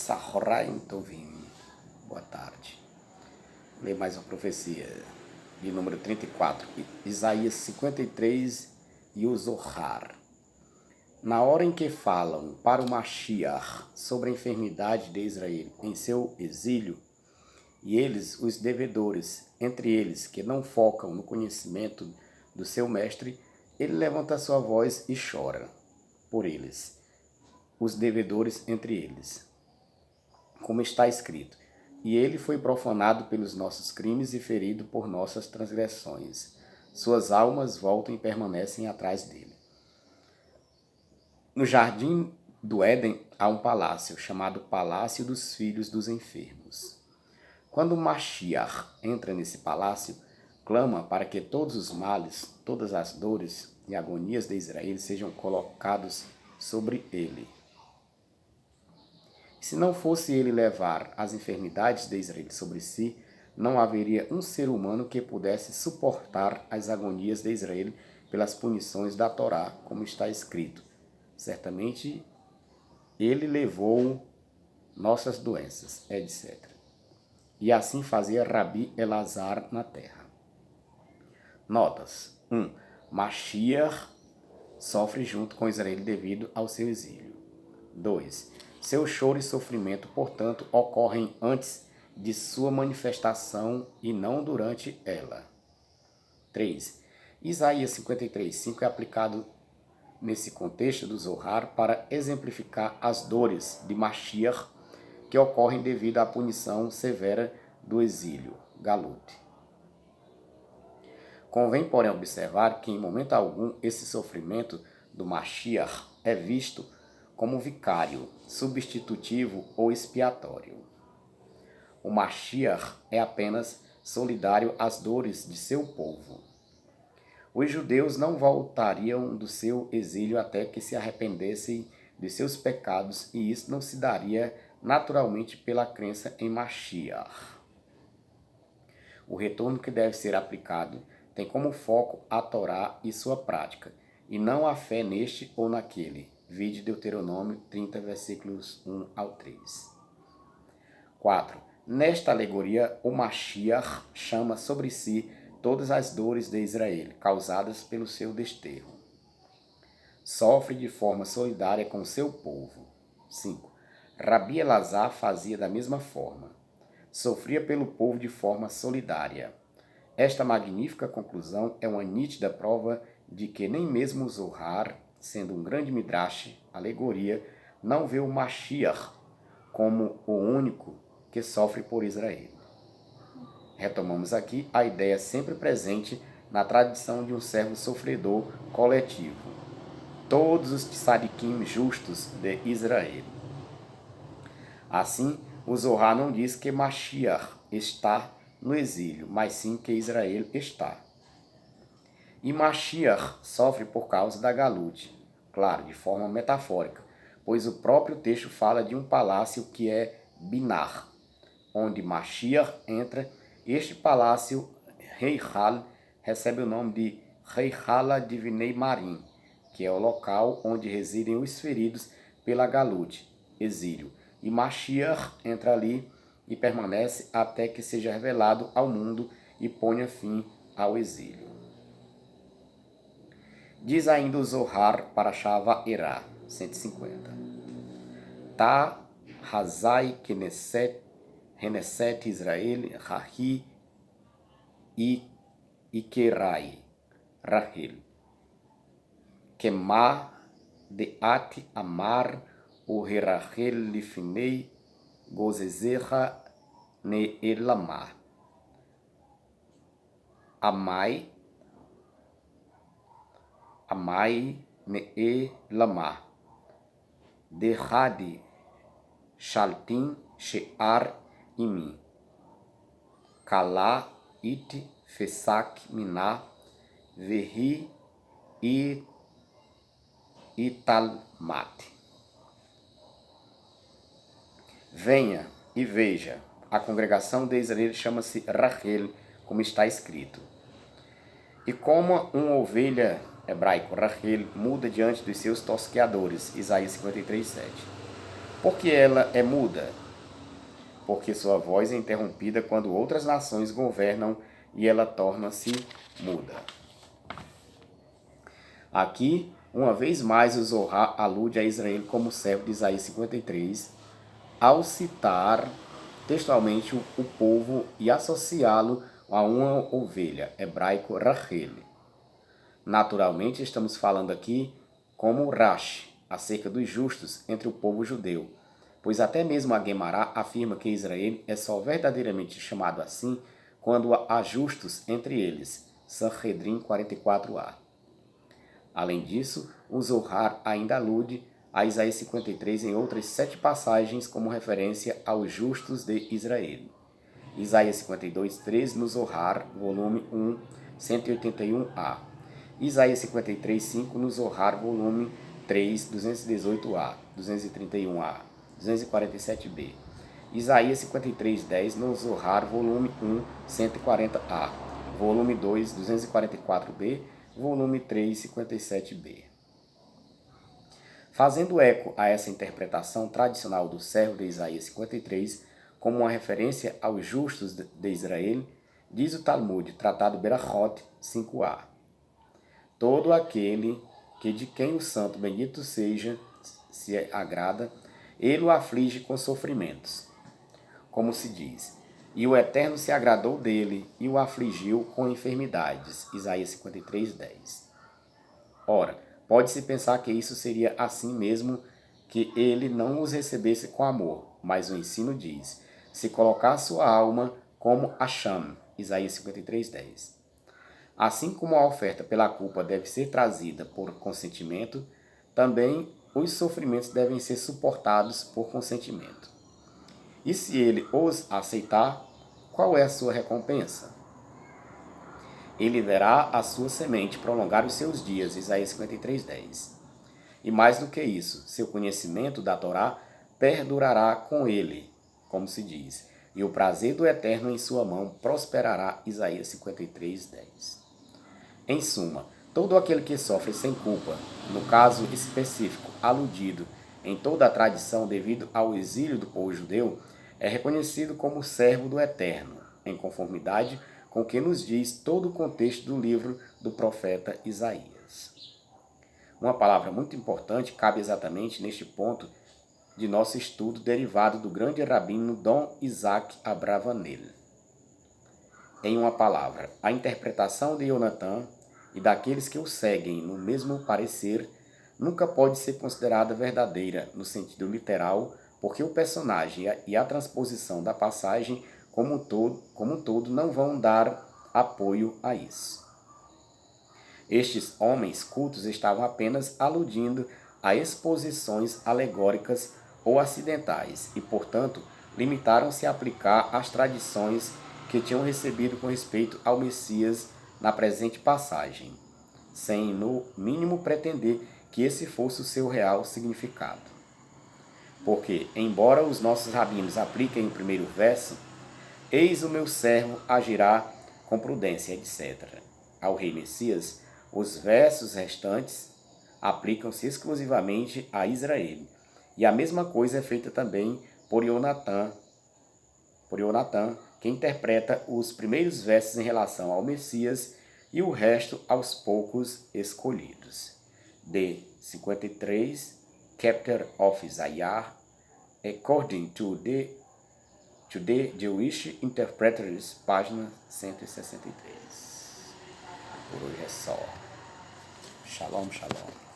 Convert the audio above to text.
Sahoraim Tovim. Boa tarde. Lê mais uma profecia de número 34, Isaías 53 e o Zohar. Na hora em que falam para o Mashiach sobre a enfermidade de Israel em seu exílio, e eles, os devedores, entre eles que não focam no conhecimento do seu mestre, ele levanta sua voz e chora por eles, os devedores entre eles. Como está escrito, e ele foi profanado pelos nossos crimes e ferido por nossas transgressões. Suas almas voltam e permanecem atrás dele. No jardim do Éden há um palácio, chamado Palácio dos Filhos dos Enfermos. Quando Mashiach entra nesse palácio, clama para que todos os males, todas as dores e agonias de Israel sejam colocados sobre ele. Se não fosse ele levar as enfermidades de Israel sobre si, não haveria um ser humano que pudesse suportar as agonias de Israel pelas punições da Torá, como está escrito. Certamente ele levou nossas doenças, etc. E assim fazia Rabi Elazar na terra. Notas. 1. Mashiach sofre junto com Israel devido ao seu exílio. 2. Seu choro e sofrimento, portanto, ocorrem antes de sua manifestação e não durante ela. 3. Isaías 53:5 é aplicado nesse contexto do Zohar para exemplificar as dores de Mashiach que ocorrem devido à punição severa do exílio, Galut. Convém, porém, observar que em momento algum esse sofrimento do Mashiach é visto como vicário, substitutivo ou expiatório. O Mashiach é apenas solidário às dores de seu povo. Os judeus não voltariam do seu exílio até que se arrependessem de seus pecados, e isso não se daria naturalmente pela crença em Mashiach. O retorno que deve ser aplicado tem como foco a Torá e sua prática, e não a fé neste ou naquele. Vide Deuteronômio 30, versículos 1 ao 3. 4. Nesta alegoria, o Mashiach chama sobre si todas as dores de Israel, causadas pelo seu desterro. Sofre de forma solidária com seu povo. 5. Rabi Elazar fazia da mesma forma. Sofria pelo povo de forma solidária. Esta magnífica conclusão é uma nítida prova de que nem mesmo o Zohar, sendo um grande midrash, alegoria, não vê o Mashiach como o único que sofre por Israel. Retomamos aqui a ideia sempre presente na tradição de um servo sofredor coletivo. Todos os tzadikim justos de Israel. Assim, o Zohar não diz que Mashiach está no exílio, mas sim que Israel está. E Mashiach sofre por causa da Galut, claro, de forma metafórica, pois o próprio texto fala de um palácio que é Binar, onde Mashiach entra. Este palácio, Heichal, recebe o nome de Heichala Divinei Marim, que é o local onde residem os feridos pela Galut, exílio. E Mashiach entra ali e permanece até que seja revelado ao mundo e ponha fim ao exílio. Diz ainda o Zohar para Shava Erá, 150. Ta Hazai Knesset Israel Rahi Ikerai Rahel Kema Deat Amar o Herachel Lifnei Gozezecha Ne Elamar Amai Me Elamar Derhadi Shaltin Shear Imi Kala It Fesak Mina Vehi Italmat. Venha e veja, a congregação de Israel chama-se Rahel, como está escrito. E como uma ovelha, hebraico, Rahel, muda diante dos seus tosqueadores, Isaías 53:7. Porque ela é muda? Porque sua voz é interrompida quando outras nações governam e ela torna-se muda. Aqui, uma vez mais, o Zohar alude a Israel como servo de Isaías 53, ao citar textualmente o povo e associá-lo a uma ovelha, hebraico Rachel. Naturalmente, estamos falando aqui como Rashi, acerca dos justos entre o povo judeu, pois até mesmo a Guemará afirma que Israel é só verdadeiramente chamado assim quando há justos entre eles, Sanhedrin 44a. Além disso, o Zohar ainda alude a Isaías 53 em outras 7 passagens como referência aos justos de Israel. Isaías 52, 13 no Zohar, volume 1, 181a. Isaías 53, 5 no Zohar, volume 3, 218a, 231a, 247b. Isaías 53, 10 no Zohar, volume 1, 140a, volume 2, 244b, volume 3, 57b. Fazendo eco a essa interpretação tradicional do servo de Isaías 53 como uma referência aos justos de Israel, diz o Talmud, tratado Berachot 5a. Todo aquele que de quem o santo bendito seja, se agrada, ele o aflige com sofrimentos. Como se diz, e o Eterno se agradou dele e o afligiu com enfermidades. Isaías 53, 10. Ora, pode-se pensar que isso seria assim mesmo, que ele não os recebesse com amor, mas o ensino diz, se colocar sua alma como Hasham. Isaías 53, 10. Assim como a oferta pela culpa deve ser trazida por consentimento, também os sofrimentos devem ser suportados por consentimento. E se ele os aceitar, qual é a sua recompensa? Ele verá a sua semente prolongar os seus dias, Isaías 53, 10. E mais do que isso, seu conhecimento da Torá perdurará com ele, como se diz, e o prazer do Eterno em sua mão prosperará, Isaías 53, 10. Em suma, todo aquele que sofre sem culpa, no caso específico aludido em toda a tradição devido ao exílio do povo judeu, é reconhecido como servo do Eterno, em conformidade com o que nos diz todo o contexto do livro do profeta Isaías. Uma palavra muito importante cabe exatamente neste ponto de nosso estudo derivado do grande rabino Dom Isaac Abravanel. Em uma palavra, a interpretação de Yonatan e daqueles que o seguem no mesmo parecer nunca pode ser considerada verdadeira no sentido literal, porque o personagem e a transposição da passagem como um todo não vão dar apoio a isso. Estes homens cultos estavam apenas aludindo a exposições alegóricas ou acidentais e, portanto, limitaram-se a aplicar as tradições que tinham recebido com respeito ao Messias na presente passagem, sem no mínimo pretender que esse fosse o seu real significado. Porque, embora os nossos rabinos apliquem o primeiro verso, eis o meu servo agirá com prudência, etc. Ao rei Messias, os versos restantes aplicam-se exclusivamente a Israel. E a mesma coisa é feita também por Yonatan, que interpreta os primeiros versos em relação ao Messias e o resto aos poucos escolhidos. De 53, Chapter of Isaiah, according to the Jewish Interpreters, página 163. Por hoje é só. Shalom, shalom.